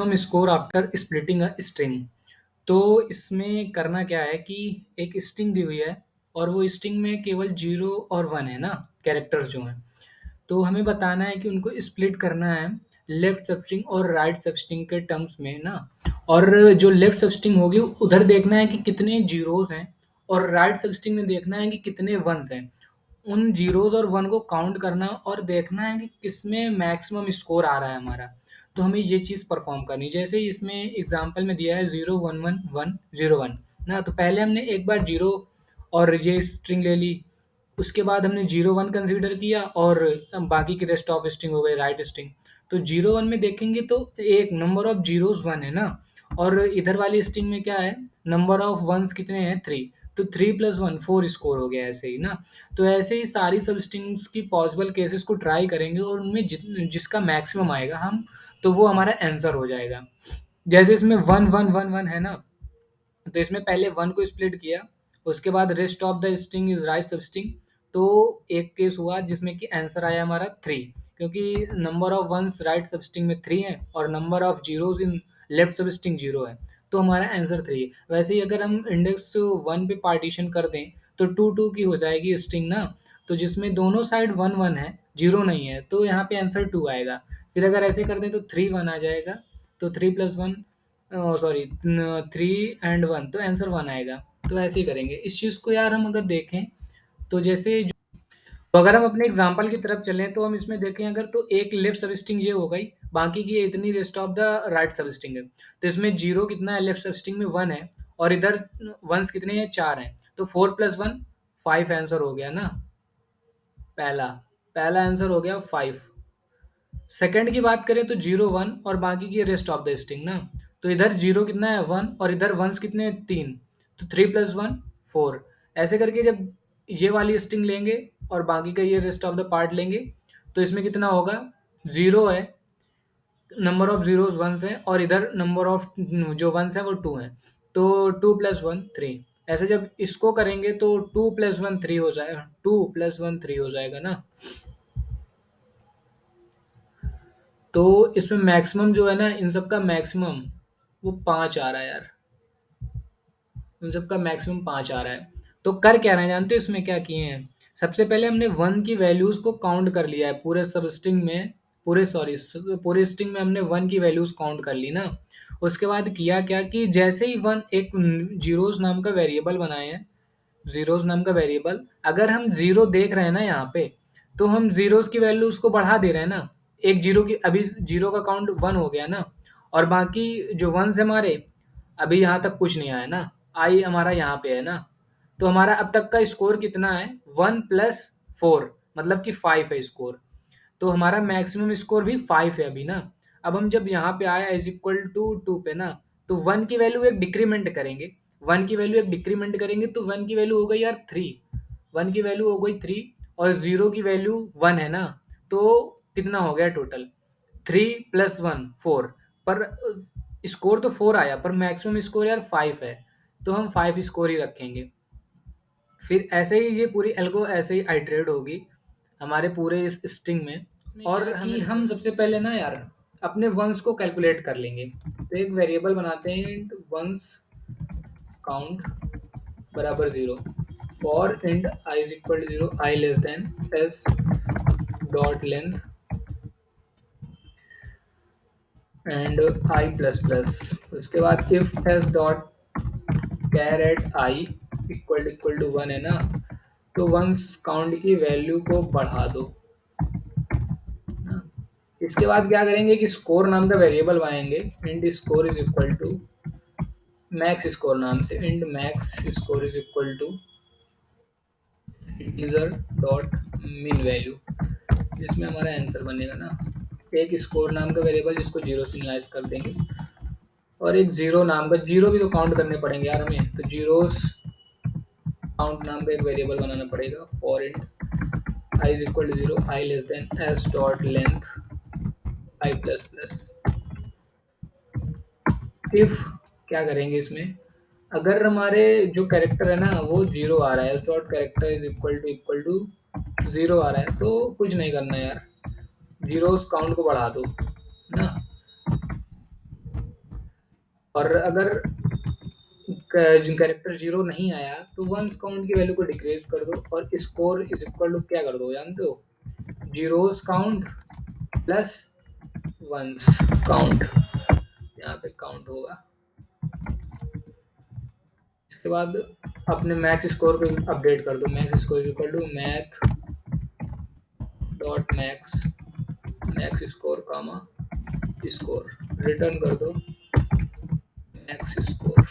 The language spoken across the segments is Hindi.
हम score after splitting a string. तो इसमें करना क्या है कि एक स्ट्रिंग दी हुई है और वो स्ट्रिंग में केवल 0 और 1 है ना, कैरेक्टर्स जो हैं। तो हमें बताना है कि उनको स्प्लिट करना है लेफ्ट सबस्ट्रिंग और राइट सबस्ट्रिंग के टर्म्स में ना। और जो लेफ्ट सबस्ट्रिंग होगी उधर देखना है कि कितने जीरोस हैं और राइट सबस्ट्रिंग में देखना है कि कितने वंस हैं। उन जीरोस और वन को काउंट करना और देखना है कि किसमें मैक्सिमम स्कोर आ रहा है हमारा। तो हमें ये चीज़ परफॉर्म करनी, जैसे इसमें एग्जांपल में दिया है 0 1 1 1 0 1 ना। तो पहले हमने एक बार जीरो और ये स्ट्रिंग ले ली, उसके बाद हमने 0 1 कंसीडर किया और बाकी की रेस्ट ऑफ स्ट्रिंग हो गई राइट स्ट्रिंग। तो 0 1 में देखेंगे तो एक नंबर ऑफ जीरोस 1 है ना, और इधर वाली स्ट्रिंग में क्या है, नंबर ऑफ वंस कितने हैं 3। तो 3 + 1 4 स्कोर हो गया ऐसे ही ना। तो ऐसे ही सारी सब स्ट्रिंग्स की पॉसिबल केसेस को ट्राई करेंगे और उनमें जिसका मैक्सिमम आएगा हम, तो वो हमारा आंसर हो जाएगा। जैसे इसमें 1 1 1 1 है ना, तो इसमें पहले 1 को स्प्लिट किया, उसके बाद rest of the string is right substring. तो एक केस हुआ जिसमें कि आंसर आया हमारा 3, क्योंकि number of ones right substring में 3 है और number of zeros in left substring 0 है। तो हमारा आंसर 3 है। वैसे ही अगर हम इंडेक्स 1 पे पार्टीशन कर दें तो 2 2 की हो जाएगी स्ट्रिंग ना। तो जिसमें दोनों साइड 1 1 है, 0 नहीं है, तो यहाँ पे आंसर 2 आएगा। फिर अगर ऐसे कर दें तो 3 1 आ जाएगा। तो 3 + 1 सॉरी 3 एंड 1, तो आंसर 1 आएगा। तो ऐसे ही करेंगे इस चीज़ को यार। हम अगर देखें तो जैसे तो अगर हम अपने एग्जाम्पल की तरफ चलें तो हम इसमें देखें अगर, तो एक लेफ्ट सबस्ट्रिंग ये हो गई, बाकी की इतनी rest of the right substring है। तो इसमें जीरो कितना है, लेफ्ट सबस्ट्रिंग में 1 है और इधर वंस कितने हैं, 4 हैं। तो 4 + 1 5 आंसर हो गया ना। पहला पहला आंसर हो गया 5। सेकंड की बात करें तो 0 1 और बाकी की रेस्ट ऑफ द स्ट्रिंग ना। तो इधर 0 कितना है, 1, और इधर वंस कितने हैं, 3। तो 3 + 1 4। ऐसे करके जब ये वाली स्ट्रिंग लेंगे और बाकी का ये रेस्ट ऑफ द पार्ट लेंगे, तो इसमें कितना होगा, 0 है, नंबर ऑफ जीरोस वंस है, और इधर नंबर ऑफ जो वंस है वो 2 है। तो 2 + 1 3। ऐसे जब इसको करेंगे तो 2 + 1 3 हो जाएगा, 2 + 1 3 हो जाएगा ना। तो इसमें मैक्सिमम जो है ना, इन सब का मैक्सिमम वो 5 आ रहा है यार। इन सब का मैक्सिमम 5 आ रहा है। तो कर क्या रहे हैं जानते हो इसमें क्या किए हैं? सबसे पहले हमने 1 की वैल्यूज़ को काउंट कर लिया है पूरे सब स्ट्रिंग में, पूरे स्ट्रिंग में हमने 1 की वैल्यूज़ काउंट कर ली ना। उसके बाद किया क्या कि जैसे ही 1 एक ज़ीरोज़ नाम का वेरिएबल बनाए हैं, ज़ीरोज़ नाम का वेरिएबल, अगर हम 0 देख रहे हैं ना यहाँ पे, तो हम ज़ीरोज़ की वैल्यू उसको बढ़ा दे रहे हैं ना। एक 0 की, अभी 0 का काउंट 1 हो गया ना, और बाकी जो वंस है हमारे, अभी यहाँ तक कुछ नहीं आया ना, आई हमारा यहाँ पे है ना। तो हमारा अब तक का स्कोर कितना है, 1 + 4, मतलब कि 5 है स्कोर। तो हमारा मैक्सिमम स्कोर भी 5 है अभी ना। अब हम जब यहाँ पे आए =2 पे ना, तो 1 की वैल्यू एक डिक्रीमेंट करेंगे। 1 की वैल्यू एक डिक्रीमेंट करेंगे तो 1 की वैल्यू हो गई यार 3। 1 की वैल्यू हो गई 3 और 0 की वैल्यू 1 है ना। तो कितना हो गया टोटल, 3 + 1 4। पर स्कोर तो 4 आया, पर मैक्सिमम स्कोर यार 5 है। तो हम 5 स्कोर ही रखेंगे। फिर ऐसे ही ये पूरी एल्गो ऐसे ही आइटरेट होगी हमारे पूरे इस स्ट्रिंग में। और कि हम सबसे पहले ना यार अपने वंस को कैलकुलेट कर लेंगे। तो एक वेरिएबल बनाते हैं, वंस काउंट बराबर 0 for int i is equal to 0, i less than s dot length and i plus plus. उसके बाद if s dot caret i equal to 1 है ना, तो वंस काउंट की वैल्यू को बढ़ा दो ना। इसके बाद क्या करेंगे कि स्कोर नाम का वेरिएबल बनाएंगे, int score is equal to max score नाम से, int max score is equal to integer dot min value, जिसमें हमारा आंसर बनेगा ना। एक स्कोर नाम का वेरिएबल जिसको 0 से इनिशियलाइज कर देंगे, और एक जीरो नाम का, जीरो भी तो काउंट करने पड़ेंगे यार हमें, तो जीरोस काउंट नाम का एक वेरिएबल बनाना पड़ेगा for int i is equal to 0, i less than s dot length i plus plus. If क्या करेंगे इसमें, अगर हमारे जो कैरेक्टर है ना वो 0 आ रहा है, s dot character is equal to 0 आ रहा है, तो कुछ नहीं करना यार, जीरोस काउंट को बढ़ा दो ना। और अगर कैरेक्टर जीरो नहीं आया तो वंस काउंट की वैल्यू को डिक्रीज कर दो और स्कोर इज इक्वल टू क्या कर दो जानते हो, zeros count plus once count. यहाँ पे काउंट होगा। इसके बाद अपने मैक्स स्कोर को अपडेट कर दो, max score equal to math dot max, max score comma score, return कर दो मैक्स स्कोर।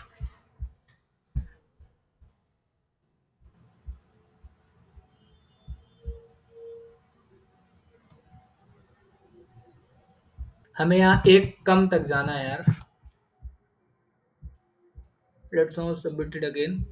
हमें यहाँ एक कम तक जाना है यार। Let's now submit it again.